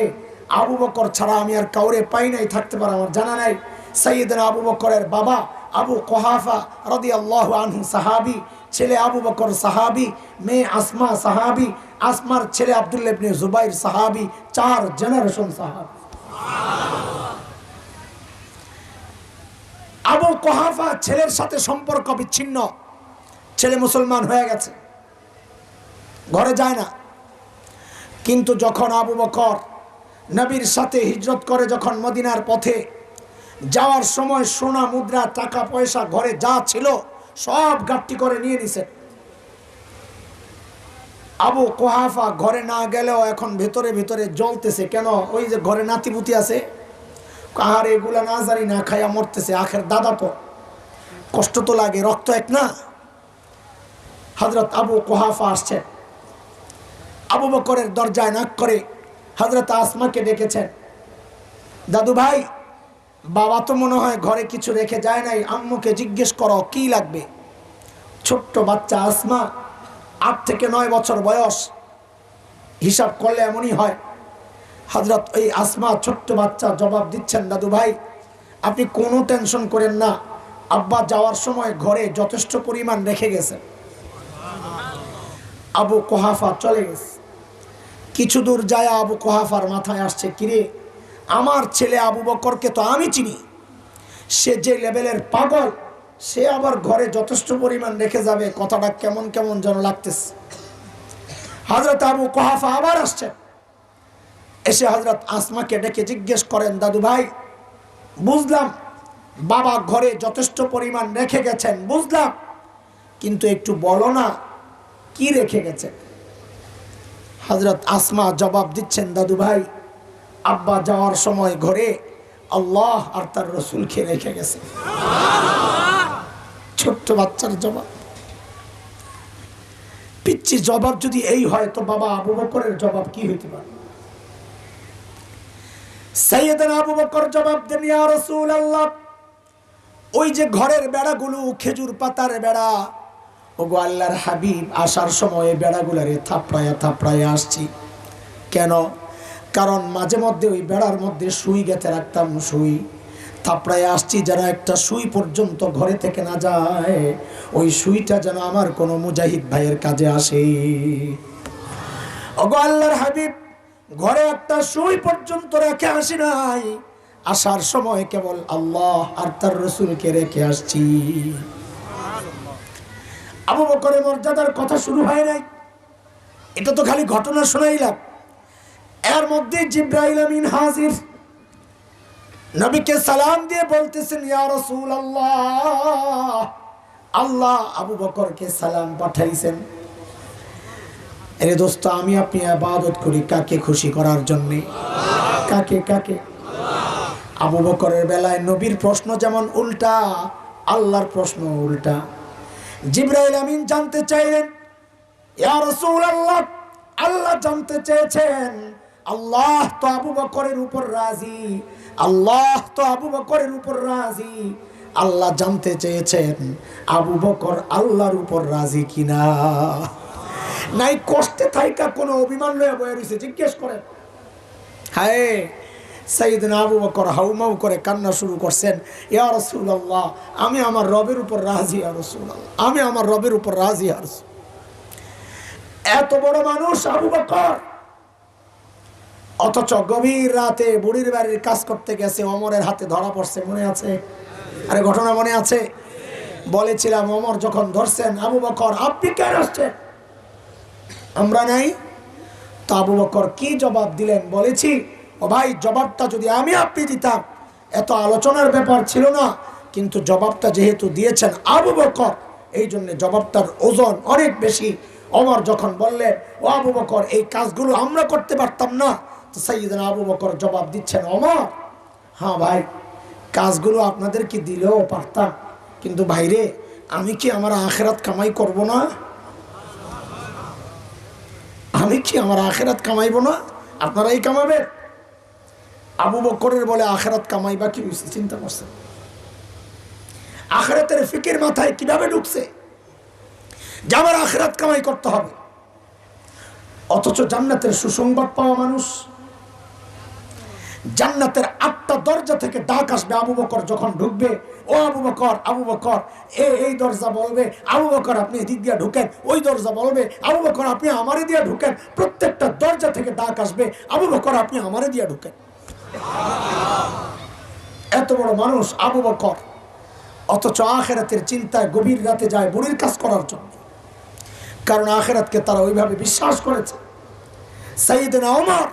আবু বকর ছাড়া আমি আর কাউরে পাই নাই, থাকতে পারে আমার জানা নাই। সাইয়েদনা আবু বকরের বাবা আবু কুহাফা রাদিয়াল্লাহু আনহু সাহাবী, ছেলে আবু বকর সাহাবী, মেয়ে আসমা সাহাবী, আসমার ছেলে আব্দুল্লাহ ইবনে জুবাইর সাহাবী। 4 জেনারেশন সাহাবী। আবু কুহাফা ছেলের সাথে সম্পর্ক বিচ্ছিন্ন, ছেলে মুসলমান হয়ে গেছে, ঘরে যায় না। কিন্তু যখন আবু বকর নবীর সাথে হিজরত করে, যখন মদিনার পথে যাওয়ার সময় সোনা মুদ্রা টাকা পয়সা ঘরে যা ছিল সব গাট্টি করে নিয়ে নিছে। আবু কুহাফা ঘরে না গেলেও এখন ভেতরে ভেতরে জ্বলতেছে। কেন? ওই যে ঘরে নাতিপুতি আছে, আর এগুলা না জানি না খাইয়া মরতেছে, আখের দাদা তো কষ্ট তো লাগে, রক্ত এক না। হযরত আবু কুহাফা আসছে, আবু বকরের দরজায় knock করে হযরত আসমাকে ডেকেছেন, দাদু ভাই, বাবা তো মনে হয় ঘরে কিছু রেখে যায় নাই, আম্মুকে জিজ্ঞেস করো কি লাগবে। ছোট্ট বাচ্চা আসমা, 8 থেকে 9 বছর বয়স, হিসাব করলে এমনই হয়। হযরত এই আসমা ছোট্ট বাচ্চা জবাব দিচ্ছেন, দাদু ভাই আপনি কোনো টেনশন করেন না, আব্বা যাওয়ার সময় ঘরে যথেষ্ট পরিমাণ রেখে গেছে। আবু কুহাফা চলে গেছে। কিছু দূর যায় আবু কুহাফার মাথায় আসছে, কিরে আমার ছেলে আবু বকরকে তো আমি চিনি, সে যে লেভেলের পাগল, সে আবার ঘরে যথেষ্ট পরিমাণ রেখে যাবে, কথাটা কেমন কেমন যেন লাগতেছে। হযরত আবু কুহাফা আবার আসছে, এসে হযরত আসমাকে ডেকে জিজ্ঞেস করেন, দাদু ভাই বুঝলাম বাবা ঘরে যথেষ্ট পরিমাণ রেখে গেছেন, বুঝলাম, কিন্তু একটু বলো না কি রেখে গেছেন। হযরত আসমা জবাব দিচ্ছেন, দাদু ভাই আব্বা যাওয়ার সময় ঘরে আল্লাহ আর তার রাসূলকে রেখে গেছে। ছোট্ট বাচ্চার জবাব। পিচ্ছি জবাব যদি এই হয় তো বাবা আবু বকরের জবাব কি হইতে পারে? সাইয়েদনা আবু বকর জবাব দেন, ইয়া রাসূলুল্লাহ, ওই যে ঘরের বেড়াগুলো খেজুর পাতার বেড়া, ওগো আল্লাহর হাবিব, আসার সময় বেড়াগুলারে থাপড়ায়া থাপড়ায়া আসছি। কেন? কারণ মাঝে মধ্যে ওই বেড়ার মধ্যে সুই গেঁথে রাখতাম, সুই থাপড়ায় আসছি যেন একটা সুই পর্যন্ত ঘরে থেকে না যায়, ওই সুইটা যেন আমার কোনো মুজাহিদ ভাইয়ের কাজে আসে। ওগো আল্লাহর হাবিব, ঘরে একটা সুই পর্যন্ত রেখে আসি নাই, আসার সময় কেবল আল্লাহ আর তার রাসূলকে রেখে আসছি। আবু বকরের মর্যাদার কথা শুরু হয় নাই, এটা তো খালি ঘটনা শোনাইলাম। এর মধ্যে জিবরাইল আমিন হাজির, নবীকে সালাম দিয়ে বলতেছেন, ইয়া রাসূলুল্লাহ, আল্লাহ আবু বকরকে সালাম পাঠাইছেন। আরে দোস্ত, আমি আপনি ইবাদত করি কাকে খুশি করার জন্য? কাকে? কাকে? আবু বকরের বেলায় নবীর প্রশ্ন যেমন উল্টা, আল্লাহর প্রশ্ন উল্টা। জিবরাইল আমিন জানতে চাইলেন, ইয়া রাসূলুল্লাহ, আল্লাহ জানতে চেয়েছেন আল্লাহ তো আবু বকরের উপর রাজি, আল্লাহ তো আবু বকরের উপর রাজি, আল্লাহ জানতে চেয়েছেন আবু বকর আল্লাহর উপর রাজি কিনা। নাই কষ্টে থাইকা কোনো অভিমান লয়ে বয়ে রইছে, জিজ্ঞেস করেন। হায় সাইয়েদনা আবু বকর হাউমাউ করে কান্না শুরু করছেন, ইয়া রাসূলুল্লাহ, আমি আমার রবের উপর রাজি ইয়া রাসূলুল্লাহ, আমি আমার রবের উপর রাজি ইয়া রাসূল। এত বড় মানুষ আবু বকর, অথচ গভীর রাতে বুড়ির বাড়ির কাজ করতে গেছে, ওমরের হাতে ধরা পড়ছে, মনে আছে? আরে ঘটনা মনে আছে? বলেছিলাম ওমর যখন ধরছেন, আবু বকর আপনি কেন আসছেন, আমরা নাই। তো আবু বকর কি জবাব দিলেন বলেছি, ও ভাই জবাবটা যদি আমি আপনি দিতাম এত আলোচনার ব্যাপার ছিল না, কিন্তু জবাবটা যেহেতু দিয়েছেন আবু বকর, এই জন্য জবাবটার ওজন অনেক বেশি। ওমর যখন বললেন, ও আবু বকর এই কাজগুলো আমরা করতে পারতাম না, তো সাইয়েদনা আবু বকর জবাব দিচ্ছেন, ওমর হ্যাঁ ভাই কাজগুলো আপনাদেরকে দিলেও পারতাম, কিন্তু ভাইরে আমি কি আমার আখিরাত কামাই করব না? আমি কি আমার আখিরাত কামাইব না? আপনারাই কামাবেন। আবু বকরের বলে আখিরাত কামাইবা কি হইছে, চিন্তা করছেন? আখিরাতের ফিকির মাথায় কিভাবে ঢুকছে যে আমার আখিরাত কামাই করতে হবে, অথচ জান্নাতের সুসংবাদ পাওয়া মানুষ। জান্নাতের 8টা দরজা থেকে ডাক আসবে, আবু বকর যখন ঢুকবে, ও আবু বকর, আবু বকর এই দরজা বলবে, আবু বকর আপনি এদিক দিয়ে ঢুকেন, ওই দরজা বলবে, আবু বকর আপনি আমারে দিয়ে ঢুকেন, প্রত্যেকটা দরজা থেকে ডাক আসবে, আবু বকর আপনি আমারে দিয়ে ঢুকেন। এত বড় মানুষ আবু বকর, অথচ আখিরাতের চিন্তায় গভীর রাতে যায় বুড়ির কাজ করার জন্য, কারণ আখিরাতকে তারা ওইভাবে বিশ্বাস করেছে। সাইয়েদনা ওমর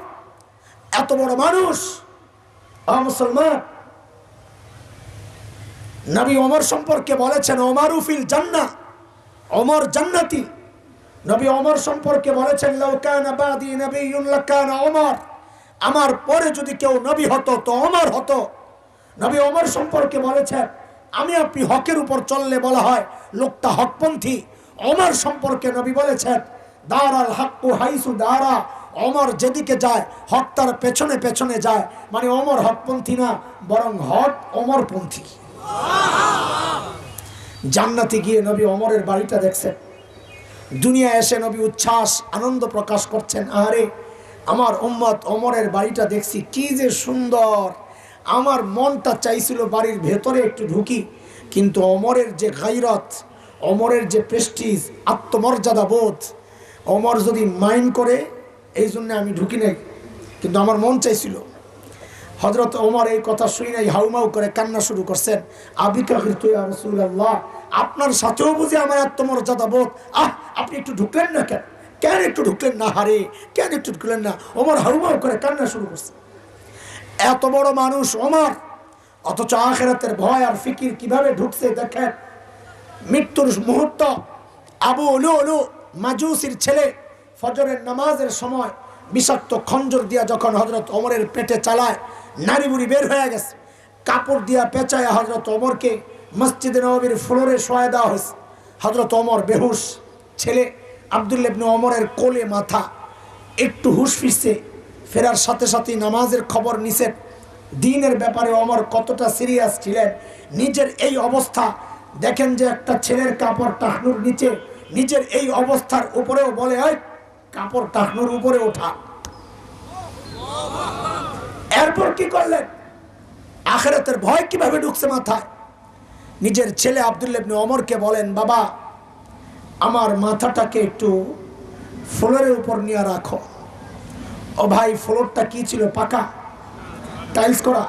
এত বড় মানুষ, মুসলমান, নবী ওমর সম্পর্কে বলেছেন ওমরু ফিল জান্নাহ, ওমর জান্নাতি। নবী ওমর সম্পর্কে বলেছেন লাউ কানা বাদি নবিয়্যুন লাকানা ওমর, আমার পরে যদি কেউ নবী হতো তো ওমর হতো। নবী ওমর সম্পর্কে বলেছেন আমি আপনি হকের উপর চললে বলা হয় লোকটা হকপন্থী। ওমর সম্পর্কে নবী বলেছেন দারাল হাক্কু হাইসু দারা, ওমর যেদিকে যায় হক তার পেছনে পেছনে যায়, মানে ওমর হকপন্থী না, বরং হক ওমরপন্থী। জান্নাতে গিয়ে নবী ওমরের বাড়িটা দেখছেন, দুনিয়া এসে নবী উচ্ছ্বাস আনন্দ প্রকাশ করছেন, আরে আমার উম্মত ওমরের বাড়িটা দেখছি কি যে সুন্দর, আমার মনটা চাইছিল বাড়ির ভেতরে একটু ঢুকি, কিন্তু ওমরের যে গায়রত, ওমরের যে প্রেস্টিজ, আত্মমর্যাদা বোধ, ওমর যদি মাইন্ড করে এই জন্য আমি ঢুকি নাই, কিন্তু আমার মন চাইছিল। হযরত ওমর এই কথা শুনে নাই হাউমাউ করে কান্না শুরু করছেন, আবিকা খিরতু ইয়া রাসূলুল্লাহ, আপনার সাথেও বুঝি আমার আত্মমর্যাদা বোধ, আপনি একটু ঢুকলেন না কেন, কেন একটু ঢুকলেন না, হারে কেন একটু ঢুকলেন না? ওমর হাউমাউ করে কান্না শুরু করছে। এত বড় মানুষ ওমর, অথচ আখিরাতের ভয় আর ফিকির কিভাবে ঢুকছে দেখেন। মৃত্যুর মুহূর্ত, আবু লুলু মাজুসির ছেলে ফজরের নামাজের সময় বিষাক্ত খঞ্জর দিয়া যখন হযরত ওমরের পেটে চালায়, নারী বুড়ি বের হয়ে গেছে, কাপড় দিয়া পেঁচায় হযরত ওমরকে মসজিদে নববীর ফ্লোরে শোয়া দেওয়া হয়েছে। হযরত ওমর বেহুশ, ছেলে আব্দুল্লাহ ইবনে ওমরের কোলে মাথা, একটু হুশ ফিরছে, ফেরার সাথে সাথেই নামাজের খবর নিছেন। দ্বীনের ব্যাপারে ওমর কতটা সিরিয়াস ছিলেন, নিজের এই অবস্থা দেখেন যে একটা ছেলের কাপড় টাকনুর নিচে, নিজের এই অবস্থার উপরেও বলে হয় কাপড় টাকনুর উপরে ওঠা। এরপর কি করলেন, আখিরাতের ভয় কিভাবে ঢুকছে মাথায়, নিজের ছেলে আব্দুল্লাহ ইবনে ওমরকে বলেন, বাবা আমার মাথাটাকে একটু ফ্লোরের উপর নিয়ে রাখো। ও ভাই ফ্লোরটা কি ছিল, পাকা টাইলস করা,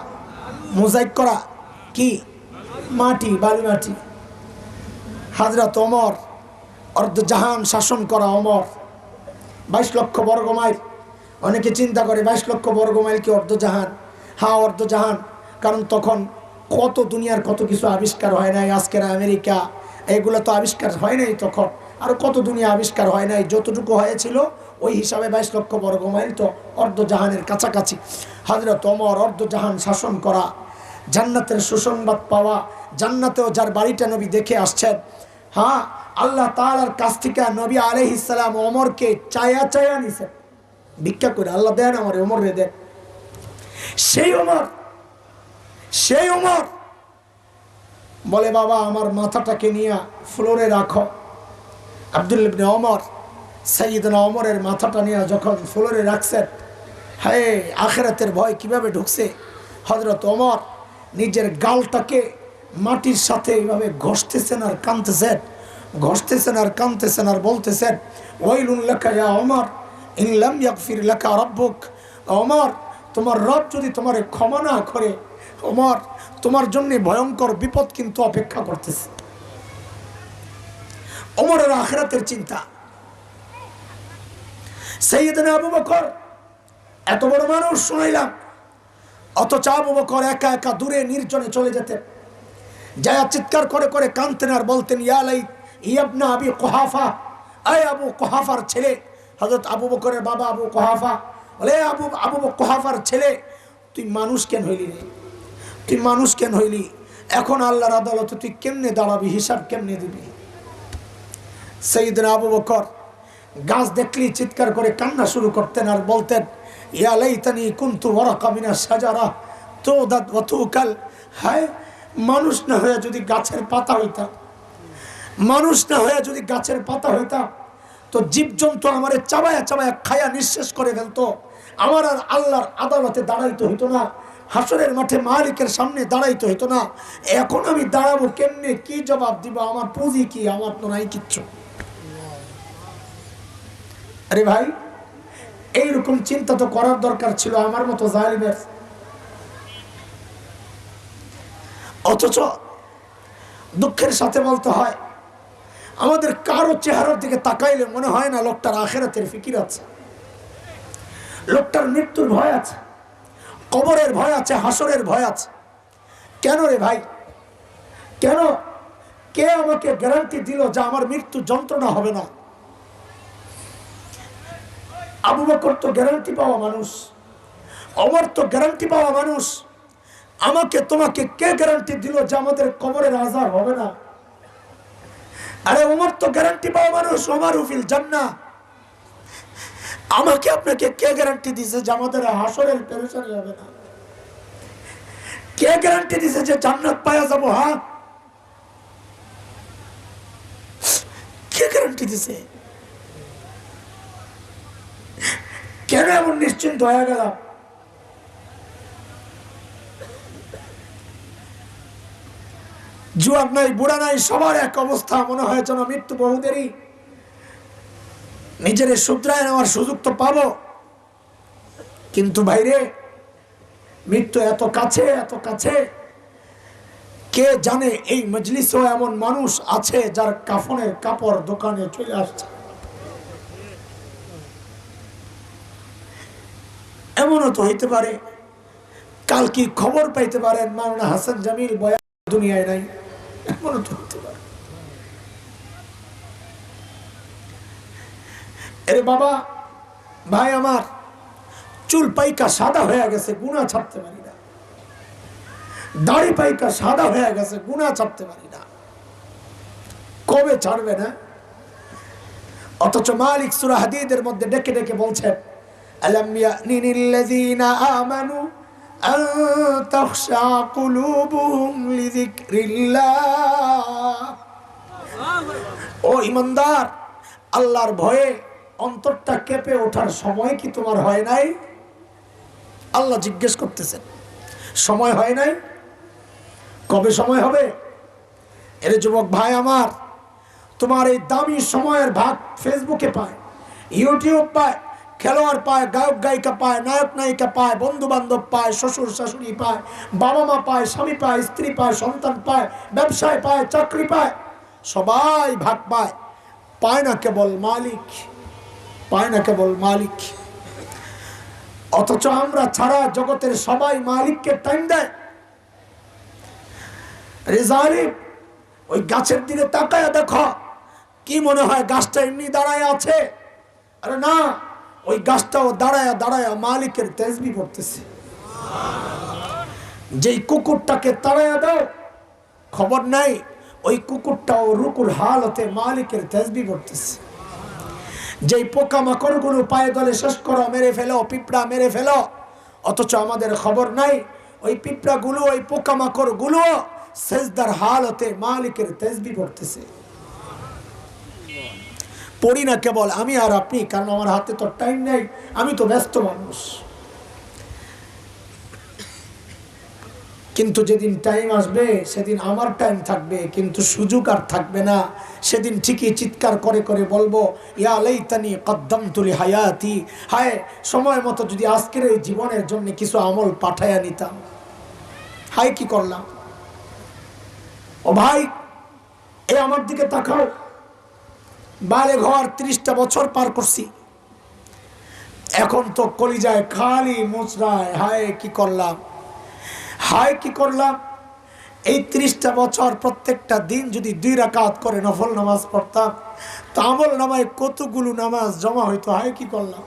মোজাইক করা, কি মাটি, বালি মাটি। হযরত ওমর অর্ধজাহান শাসন করা ওমর, 22 লক্ষ বর্গ মাইল। অনেকে চিন্তা করে 22 লক্ষ বর্গ মাইল কি অর্ধজাহান? হ্যাঁ অর্ধজাহান, কারণ তখন কত দুনিয়ার কত কিছু আবিষ্কার হয় নাই, আজকের আমেরিকা এগুলো তো আবিষ্কার হয় নাই তখন, আর কত দুনিয়া আবিষ্কার হয় নাই, যতটুকু হয়েছিল ওই হিসাবে 22 লক্ষ বর্গ মাইল তো অর্ধজাহানের কাছাকাছি। হযরত ওমর অর্ধজাহান শাসন করা, জান্নাতের সুসংবাদ পাওয়া, জান্নাতেও যার বাড়িটা নবী দেখে আসছেন, হ্যাঁ আল্লাহ তাআলার কাছ থেকে নবী আলাইহিস সালাম ওমরকে চায়া চায়া নিছেন, ভিক্ষা করে, আল্লাহ দেন আমার ওমর রে দেন। সেই ওমর বলে, বাবা আমার মাথাটাকে নিয়ে ফ্লোরে রাখো। আব্দুল্লাহ ইবনে ওমর সাইয়্যিদনা ওমরের মাথাটা নিয়ে যখন ফ্লোরে রাখছেন, হায় আখিরাতের ভয় কিভাবে ঢুকছে। হযরত ওমর নিজের গালটাকে মাটির সাথে এইভাবে ঘষতেছেন আর কাঁদতেছেন, ঘষতেছেন আর কাঁদতেছেন আর বলতেছেন, ওয়াইলুন লাকা ইয়া ওমর ইন লাম ইয়াগফির লাকা রাব্বুক। ওমর, তোমার রব যদি তোমারে ক্ষমা না করে, ওমর তোমার জন্য ভয়ঙ্কর বিপদ কিন্তু অপেক্ষা করতেছে। ওমরের আখিরাতের চিন্তা। সাইয়্যিদনা আবু বকর এত বড় মানুষ শুনাইলাম, অথচ আবু বকর একা একা দূরে নির্জনে চলে যেতেন, যায়া চিৎকার করে করে কাঁদতেন আর বলতেন, ইয়া লাইত ইবনা আবি কুহাফা, আয় আবু কুহাফার ছেলে। হযরত আবু বকরের বাবা আবু কুহাফা বলে, আবু কুহাফার ছেলে, তুই মানুষ কেন হইলি রে? তুই মানুষ কেন হইলি? এখন আল্লাহর আদালতে তুই কেমনে দাঁড়াবি? হিসাব কেমনে দিবি? সাইয়্যিদনা আবু বকর গাছ দেখলি চিৎকার করে কান্না শুরু করতেন আর বলতেন, ইয়া লাইতানি কুনতু ওয়ারাকা মিনাশ শাজারা তুদাত ওয়া তুকাল। হায়, মানুষ না হয়ে যদি গাছের পাতা হইতাম, মানুষ না হয়ে যদি গাছের পাতা হইতাম, তো জীবজন্তু আমারে চাবায়া চাবায়া খায়া নিঃশেষ করে ফেলতো, আমার আর আল্লাহর আদালতে দাঁড়াইতে হইতো না, হাসরের মাঠে মালিকের সামনে দাঁড়াইতে হইতো না। এখন আমি দাঁড়াবো কেমনে? কি জবাব দিব? আমার পুঁজি কি? আমার তো নাই কিচ্ছু। আরে ভাই, এইরকম চিন্তা তো করার দরকার ছিল আমার মতো জালিমের। অথচ দুঃখের সাথে বলতে হয়, আমাদের কারো চেহারার দিকে তাকাইলে মনে হয় না লোকটার আখিরাতের ফিকির আছে, লোকটার মৃত্যুর ভয় আছে, কবরের ভয় আছে, হাসরের ভয় আছে। কেন রে ভাই? কেন? কে আমাকে গ্যারান্টি দিল যে আমার মৃত্যু যন্ত্রণা হবে না? আবু বকর তো গ্যারান্টি পাওয়া মানুষ, ওমর তো গ্যারান্টি পাওয়া মানুষ। আমাকে তোমাকে কে গ্যারান্টি দিল যে আমাদের কবরের আযাব হবে না? আরে ওমর তো গ্যারান্টি পাওয়া মানুষ, ওমরু ফিল জান্নাহ। আমাকে আপনাকে কে গ্যারান্টি দিছে যে আমাদের হাসরের পেরেশানি হবে না? কে গ্যারান্টি দিছে যে জান্নাত পাওয়া যাব? হ্যাঁ, কে গ্যারান্টি দিছে? কেন এমন নিশ্চিন্ত হয়ে গেলাম? জুয়ার নাই, বুড়া নাই, সবার এক অবস্থা। মনে হয় যেন মৃত্যু বহু দেরি, নিজের শুধরায় নেওয়ার সুযোগ তো পাবো, কিন্তু ভাইরে মৃত্যু এত কাছে, এত কাছে। কে জানে এই মজলিসেও এমন মানুষ আছে যার কাফনের কাপড় দোকানে চলে আসছে। এমনও তো হইতে পারে কাল কি খবর পাইতে পারেন মাওলানা হাসান জামিল বয়ান দুনিয়ায় নাই, এমনও তো হইতে পারে। আরে বাবা, ভাই আমার, চুল পাইকা সাদা হয়ে গেছে, গুনাহ ছাড়তে পারি না। দাড়ি পাইকা সাদা হয়ে গেছে, গুনাহ ছাড়তে পারি না। কবে ছাড়বে না? অথচ মালিক সূরা হাদীদের মধ্যে ডেকে ডেকে বলছেন, আলাম ইয়ানিনিল্লাযীনা আমানু আন তাখশা কুলুবুহুম লিযিকরিল্লাহ। ও ঈমানদার, আল্লাহর ভয়ে অন্তরটা কেঁপে ওঠার সময় কি তোমার হয় নাই? আল্লাহ জিজ্ঞেস করতেছেন, সময় হয় নাই? কবে সময় হবে? এর যুবক ভাই আমার, তোমার এই দামি সময়ের ভাগ ফেসবুকে পায়, ইউটিউব পায়, খেলোয়াড় পায়, গায়ক গায়িকা পায়, নায়ক নায়িকা পায়, বন্ধু বান্ধব পায়, শ্বশুর শাশুড়ি পায়, বাবা মা পায়, স্বামী পায়, স্ত্রী পায়, সন্তান পায়, ব্যবসায় পায়, চাকরি পায়, সবাই ভাগ পায়। পায় না কেবল মালিক, পায় না কেবল মালিক। অথচ আমরা ছাড়া জগতের সবাই মালিককে টাইম দেয়। রেজালিম, ওই গাছের দিকে তাকায় দেখো, কি মনে হয় গাছটা এমনি দাঁড়ায় আছে? আরে না, ওই গাছটাও দাঁড়ায় দাঁড়ায় মালিকের তাসবিহ পড়তেছে। যেই কুকুরটাকে তাড়াইয়া দাও, খবর নাই ওই কুকুরটাও রুকুর হালতে মালিকের তাসবিহ পড়তেছে। যেই পোকামাকড়গুলো পায়ে দলে শেষ করো, মেরে ফেলো, পিঁপড়া মেরে ফেলো, অথচ আমাদের খবর নাই ওই পিঁপড়াগুলো ওই পোকামাকড়গুলো সেজদার হালতে মালিকের তাসবিহ পড়তেছে। পড়ি না কেবল আমি আর আপনি, কারণ আমার হাতে তো টাইম নাই, আমি তো ব্যস্ত মানুষ। কিন্তু যেদিন টাইম আসবে সেদিন আমার টাইম থাকবে, কিন্তু সুযোগ আর থাকবে না। সেদিন ঠিকই চিৎকার করে করে বলবো, ইয়া লাইতানি কদ্দামতু লিহায়াতি, হায় সময় মতো যদি আজকের এই জীবনের জন্য কিছু আমল পাঠায়া নিতাম, হায় কি করলাম। ও ভাই, এ আমার দিকে তাকাও, বালেগ হওয়ার 30টা বছর পার করছি, এখন তো কলিজায় খালি মুচড়ায়, হায় কি করলাম, হায় কি করলাম। এই 30টা বছর প্রত্যেকটা দিন যদি 2 রাকাত করে নফল নামাজ পড়তাম, তো আমল নামায় কতগুলো নামাজ জমা হইতো, হায় কি করলাম।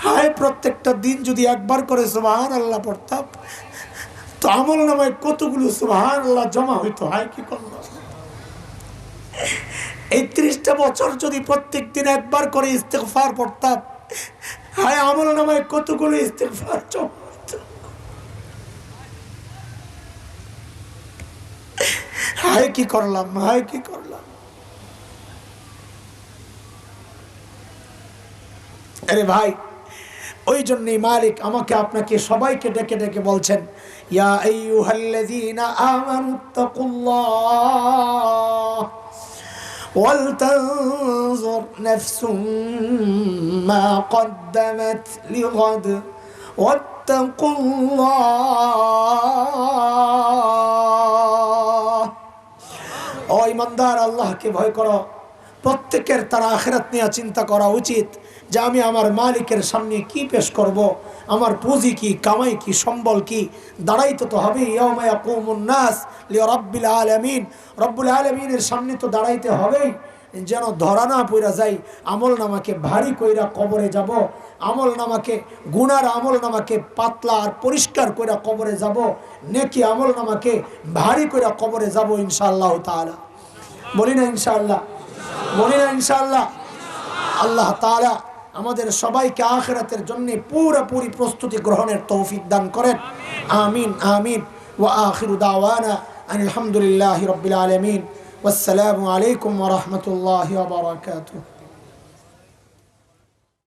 হায় প্রত্যেকটা দিন যদি একবার করে সুবহানাল্লাহ পড়তাম, তো আমল নামায় কতগুলো সুবহানাল্লাহ জমা হইতো, হায় কি করলাম। এই 30টা বছর যদি প্রত্যেক দিন একবার করে ইস্তেগফার পড়তাম, হায় আমল নামায় কতগুলো ইস্তেগফার জমা হইতো, হায় কি করলাম, হায় কি করলাম। আরে ভাই, ওই জন্যই মালিক আমাকে আপনাকে সবাইকে ডেকে ডেকে বলছেন, ইয়া আইয়ুহাল্লাযীনা আমানুত্তাকুল্লাহ ওয়াল তানজুর নাফসুম মা কদ্দামাত লিগাদ ওয়াত্তাকুল্লাহ। ও ঈমানদার, আল্লাহকে ভয় করো। প্রত্যেকের তার আখিরাত নিয়ে চিন্তা করা উচিত যে আমি আমার মালিকের সামনে কি পেশ করব, আমার পুঁজি কি, কামাই কি, সম্বল কি। দাঁড়াইতে তো হবে, ইয়াউমা ইয়াকুমুন নাস লিরাব্বিল আলামিন, রব্বুল আলামিনের সামনে তো দাঁড়াইতে হবেই, যেন ধরা না পইরা যাই। আমল নামাকে ভারী কইরা কবরে যাব, আমল নামাকে, গুনার আমল নামাকে পাতলা আর পরিষ্কার কইরা কবরে যাব, নেকি আমল নামাকে ভারী কইরা কবরে যাব ইনশাআল্লাহ তাআলা। বলি না ইনশাআল্লাহ, বলি না ইনশাআল্লাহ। আল্লাহ তাআলা আমাদের সবাইকে আখিরাতের জন্য পুরোপুরি প্রস্তুতি গ্রহণের তৌফিক দান করেন। আমিন আমিন। ওয়া আখিরু দাওয়ানা আলহামদুলিল্লাহি রাব্বিল আলামিন। ওয়াসসালামু আলাইকুম ওয়া রাহমাতুল্লাহি ওয়া বারাকাতুহু।